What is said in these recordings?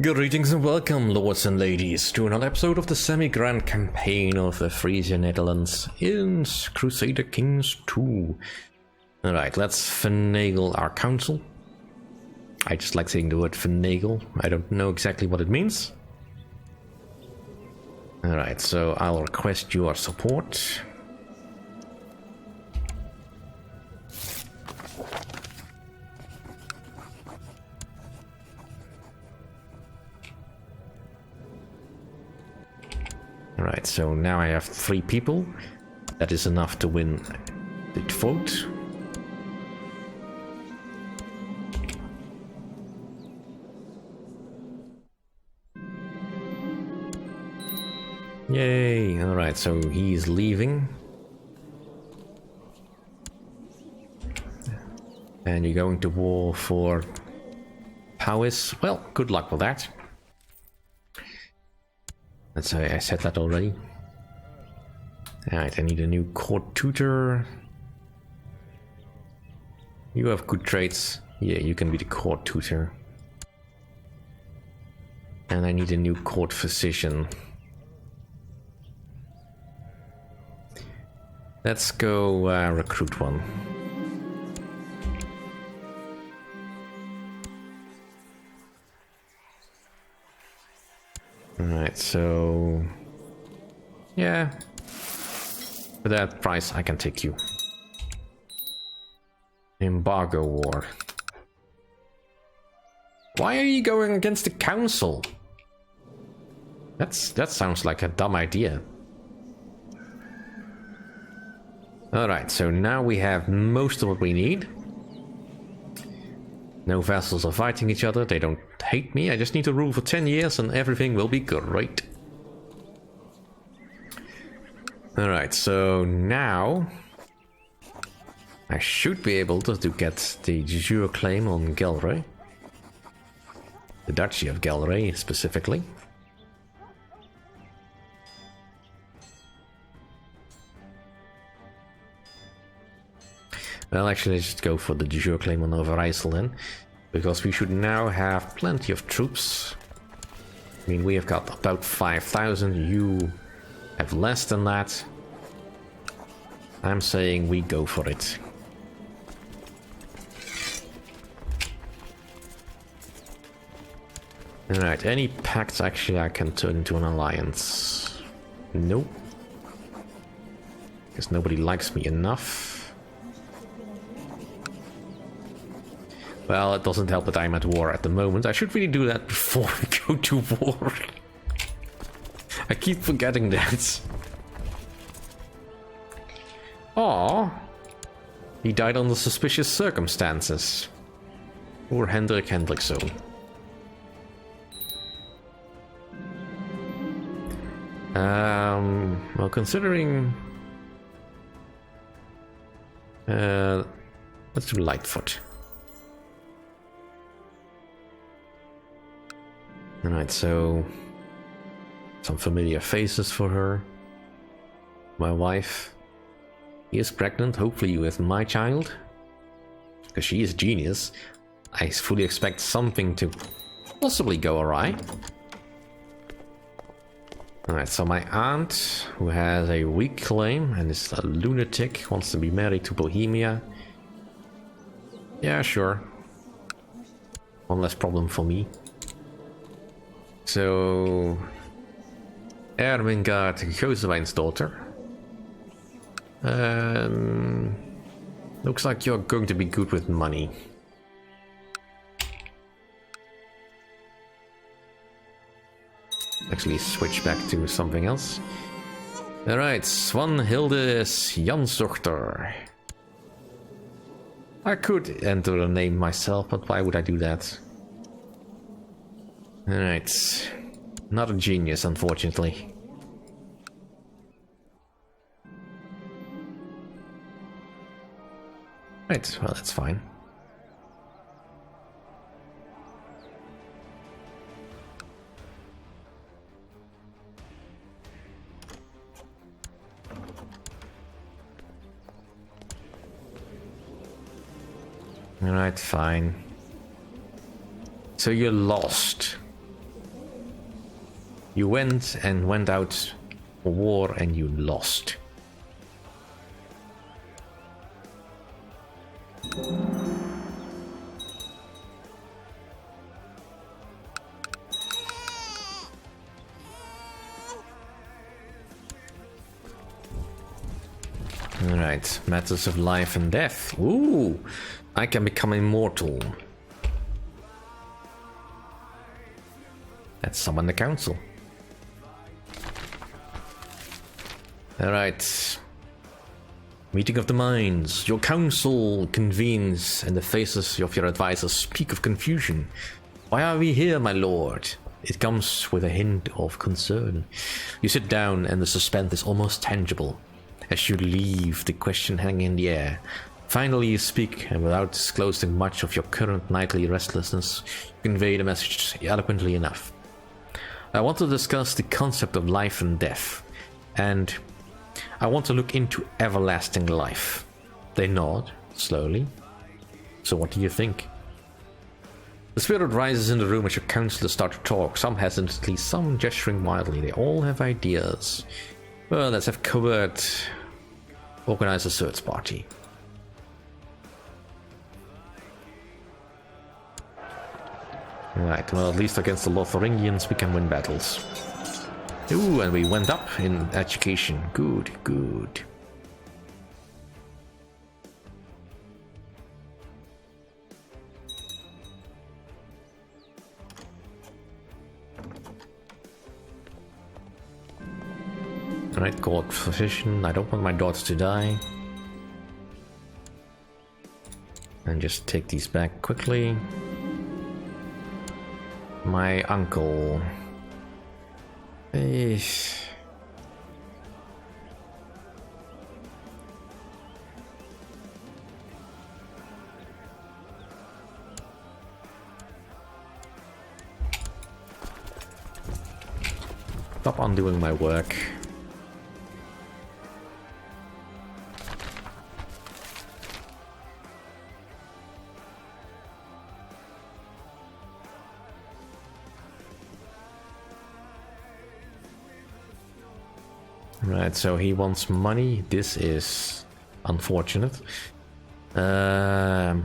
Greetings and welcome, lords and ladies, to another episode of the semi-grand campaign of the Frisia Netherlands in Crusader Kings 2. Alright, let's finagle our council. I just like saying the word finagle. I don't know exactly what it means. Alright, so I'll request your support. Alright, so now I have 3 people. That is enough to win the vote. Yay! Alright, so he's leaving. And you're going to war for Powys. Well, good luck with that. Let's say I said that already. Alright, I need a new court tutor. You have good traits. Yeah, you can be the court tutor. And I need a new court physician. Let's go recruit one. Alright, so... yeah. For that price, I can take you. Embargo war. Why are you going against the council? That sounds like a dumb idea. Alright, so now we have most of what we need. No vassals are fighting each other, they don't hate me, I just need to rule for 10 years and everything will be great. Alright, so now I should be able to get the de jure claim on Gelre. The Duchy of Gelre specifically. Well, actually, let's just go for the de jure claim on Overijssel then, because we should now have plenty of troops. I mean, we have got about 5,000, you have less than that. I'm saying we go for it. Alright, any pacts actually I can turn into an alliance? Nope. Because nobody likes me enough. Well, it doesn't help that I'm at war at the moment. I should really do that before we go to war. I keep forgetting that. Aww. He died under suspicious circumstances. Poor Hendrik Hendriksson. Well, considering... let's do Lightfoot. Alright, so some familiar faces for her. My wife. He is pregnant, hopefully with my child. Because she is genius. I fully expect something to possibly go awry. Alright, so my aunt, who has a weak claim and is a lunatic, wants to be married to Bohemia. Yeah, sure. One less problem for me. So, Ermengarde Josewijn's daughter. Looks like you're going to be good with money. Actually, switch back to something else. Alright, Swanhilde Jansdochter. I could enter a name myself, but why would I do that? Alright. Not a genius, unfortunately. Right, well, that's fine. Alright, fine. So you're lost. You went out for war and you lost. Alright, matters of life and death. Ooh, I can become immortal. Let's summon the council. Alright. Meeting of the minds. Your council convenes and the faces of your advisors speak of confusion. Why are we here, my lord? It comes with a hint of concern. You sit down and the suspense is almost tangible. As you leave, the question hanging in the air. Finally you speak, and without disclosing much of your current nightly restlessness, you convey the message eloquently enough. I want to discuss the concept of life and death, and I want to look into everlasting life. They nod, slowly. So what do you think? The spirit rises in the room as your counselors start to talk, some hesitantly, some gesturing wildly. They all have ideas. Well, let's have covert organize a search party. Right, well, at least against the Lotharingians we can win battles. Ooh, and we went up in education. Good, good. Alright, court physician. I don't want my daughter to die. And just take these back quickly. My uncle. Eesh. Stop undoing my work. Right, so he wants money. This is unfortunate. I'm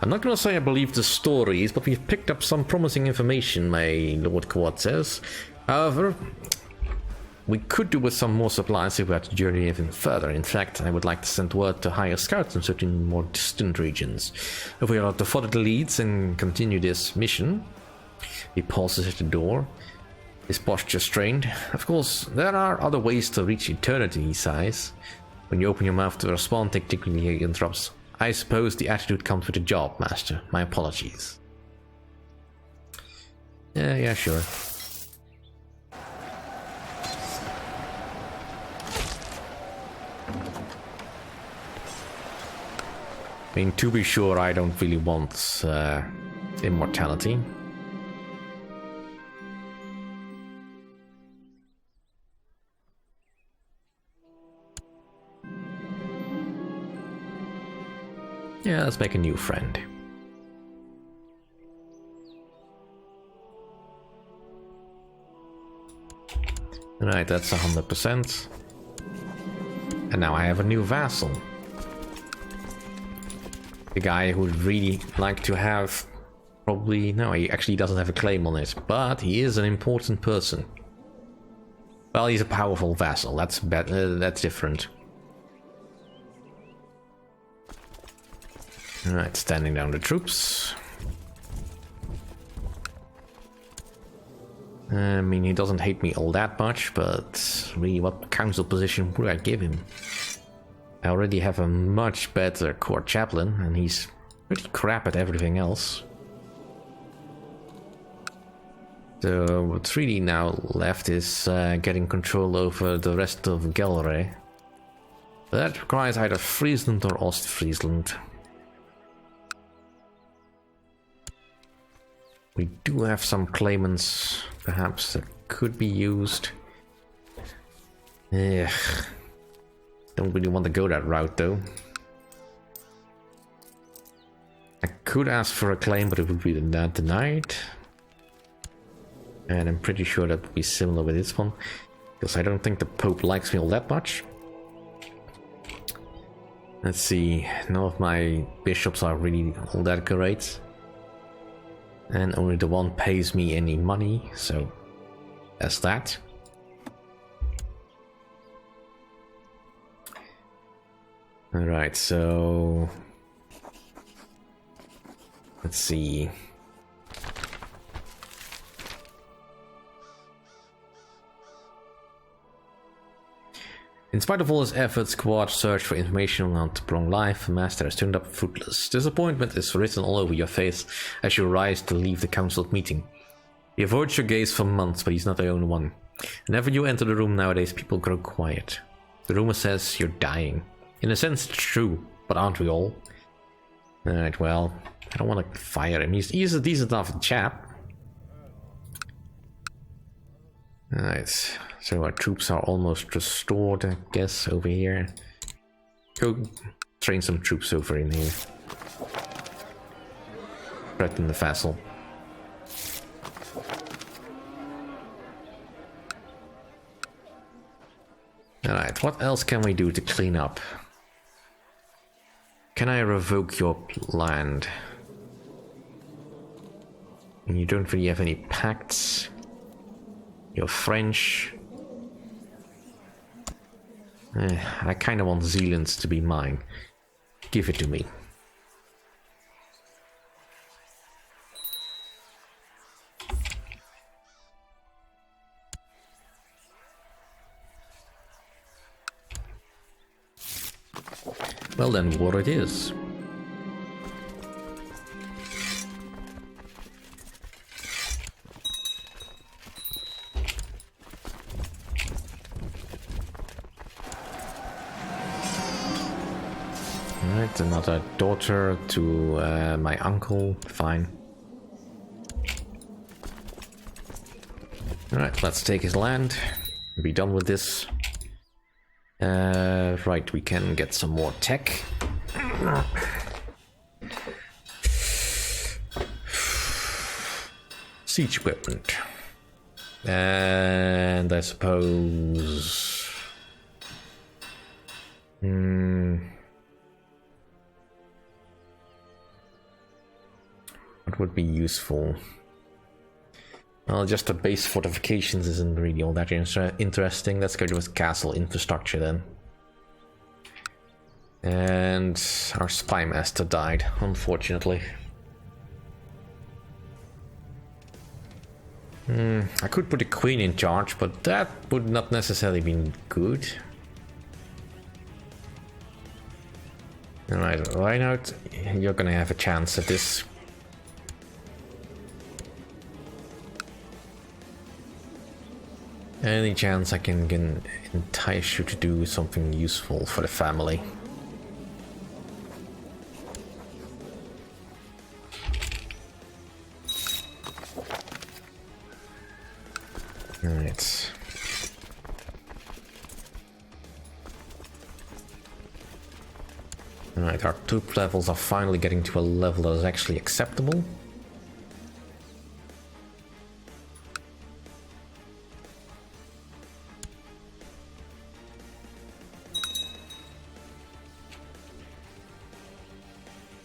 not gonna say I believe the stories, but we've picked up some promising information, my Lord Quad says. However, we could do with some more supplies if we had to journey even further. In fact, I would like to send word to hire scouts in certain more distant regions. If we are to follow the leads and continue this mission. He pauses at the door. His posture strained. Of course, there are other ways to reach eternity, he sighs. When you open your mouth to respond, technically he interrupts. I suppose the attitude comes with the job, master. My apologies. Yeah, sure. I mean, to be sure, I don't really want immortality. Yeah, let's make a new friend. Alright, that's 100%. And now I have a new vassal. The guy who would really like to have... Probably... No, he actually doesn't have a claim on it. But he is an important person. Well, he's a powerful vassal. That's different. Alright, standing down the troops. I mean, he doesn't hate me all that much, but really, what council position would I give him? I already have a much better court chaplain, and he's pretty crap at everything else. So what's really now left is getting control over the rest of Gelre. That requires either Friesland or Ostfriesland. We do have some claimants, perhaps, that could be used. Ugh. Don't really want to go that route, though. I could ask for a claim, but it would be denied. And I'm pretty sure that would be similar with this one, because I don't think the Pope likes me all that much. Let's see, none of my bishops are really all that great. And only the one pays me any money, so that's that. Alright, so let's see. In spite of all his efforts, Quad searched for information on the prolonged life, the master has turned up fruitless. Disappointment is written all over your face as you rise to leave the council meeting. He avoids your gaze for months, but he's not the only one. Whenever you enter the room nowadays, people grow quiet. The rumor says you're dying. In a sense, it's true, but aren't we all? Alright, well, I don't want to fire him. He's a decent enough chap. Alright, so our troops are almost restored, I guess, over here. Go train some troops over in here. Threaten the vassal. Alright, what else can we do to clean up? Can I revoke your land? And you don't really have any pacts. You're French. I kind of want Zealand to be mine. Give it to me. Well then, war it is. Alright, another daughter to my uncle. Fine. Alright, let's take his land. Be done with this. Right, we can get some more tech. Siege equipment. And I suppose... what would be useful? Well, just the base fortifications isn't really all that interesting. Let's go with castle infrastructure then. And our spy master died, unfortunately. I could put a queen in charge, but that would not necessarily be good. Alright, Reinhardt, you're gonna have a chance at this. Any chance I can entice you to do something useful for the family. Alright. Alright, our troop levels are finally getting to a level that is actually acceptable.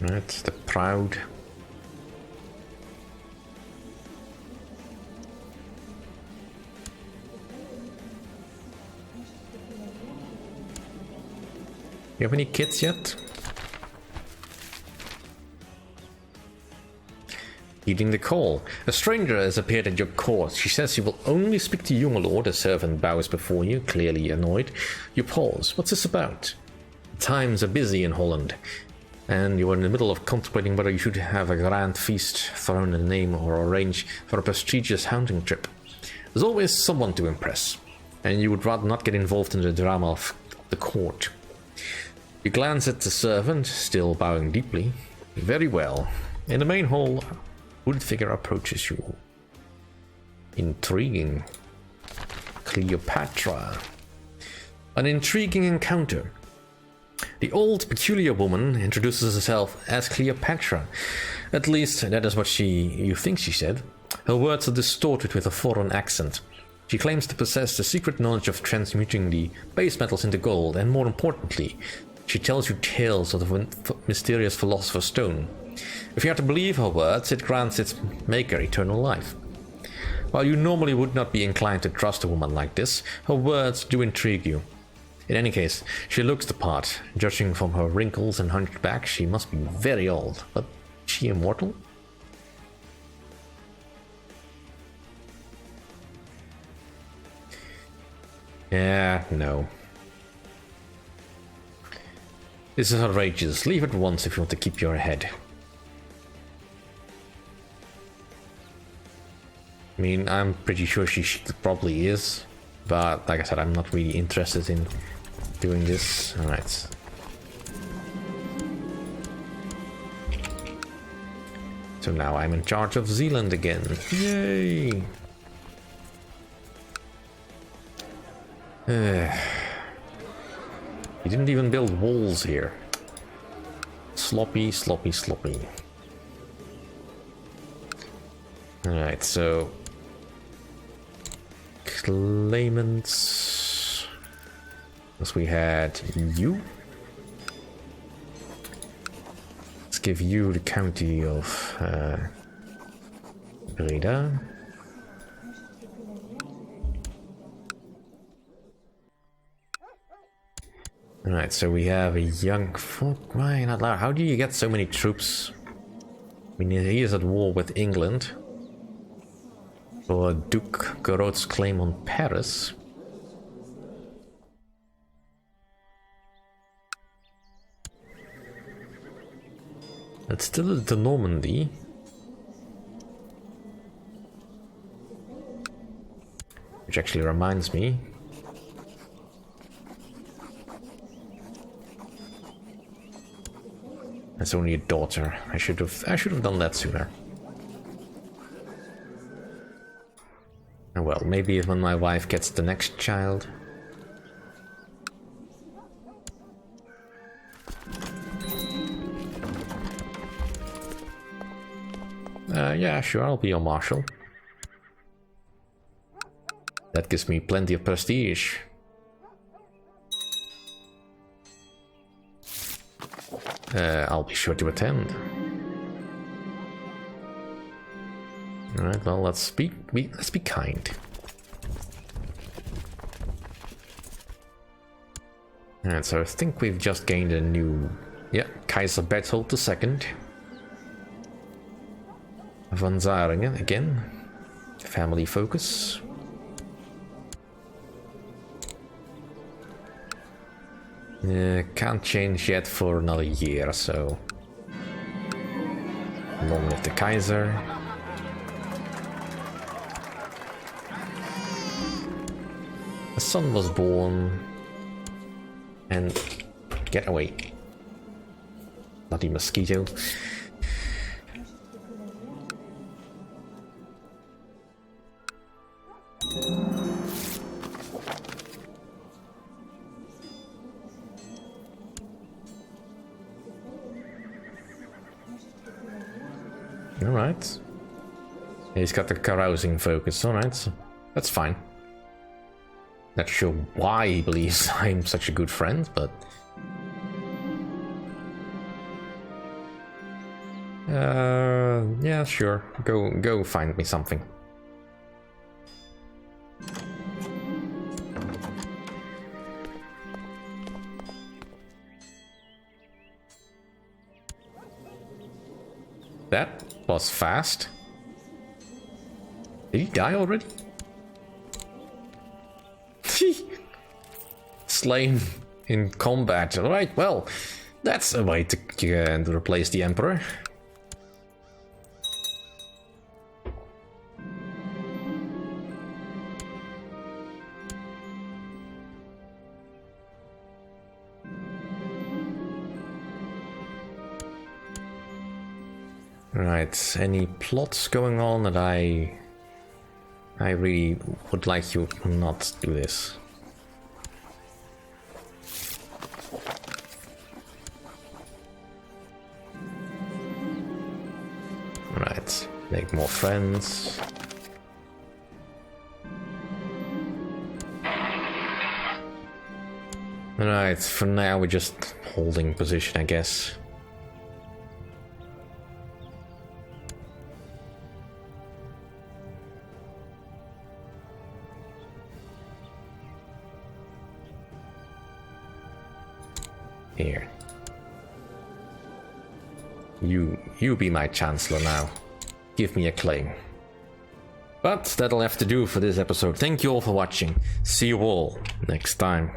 Right, the proud. You have any kids yet? Heeding the call. A stranger has appeared at your court. She says she will only speak to you, my lord. A servant bows before you, clearly annoyed. You pause. What's this about? Times are busy in Holland, and you are in the middle of contemplating whether you should have a grand feast thrown in the name or arrange for a prestigious hunting trip. There's always someone to impress, and you would rather not get involved in the drama of the court. You glance at the servant, still bowing deeply. Very well. In the main hall, a hooded figure approaches you. Intriguing. Cleopatra. An intriguing encounter. The old, peculiar woman introduces herself as Cleopatra. At least, that is what you think she said. Her words are distorted with a foreign accent. She claims to possess the secret knowledge of transmuting the base metals into gold, and more importantly, she tells you tales of the mysterious Philosopher's Stone. If you are to believe her words, it grants its maker eternal life. While you normally would not be inclined to trust a woman like this, her words do intrigue you. In any case, she looks the part. Judging from her wrinkles and hunched back, she must be very old. But is she immortal? Yeah, no. This is outrageous. Leave at once if you want to keep your head. I mean, I'm pretty sure she probably is, but like I said, I'm not really interested in doing this. Alright. So now I'm in charge of Zealand again. Yay! He didn't even build walls here. Sloppy, sloppy, sloppy. Alright, so claimants. As we had you. Let's give you the county of Breda. Alright, so we have a young folk. Why not loud? How do you get so many troops? I mean, he is at war with England. For Duke Garot's claim on Paris. It's still the Normandy. Which actually reminds me. That's only a daughter. I should have done that sooner. Well, maybe when my wife gets the next child. Yeah, sure, I'll be your marshal. That gives me plenty of prestige. I'll be sure to attend. Alright, well, let's be kind. Alright, so I think we've just gained a new... Yeah, Kaiser Berthold II. Van Zaringen again. Family focus. Can't change yet for another year, so... Long live the Kaiser. A son was born. And... Get away. Bloody mosquito. Alright. He's got the carousing focus, alright. That's fine. Not sure why he believes I'm such a good friend, but... yeah, sure. Go find me something. That was fast. Did he die already? Slain in combat. Alright, well, that's a way to replace the Emperor. Right, any plots going on that I really would like you to not do this. Right. Make more friends. Alright, for now we're just holding position, I guess. Here. You be my chancellor now. Give me a claim. But that'll have to do for this episode. Thank you all for watching. See you all next time.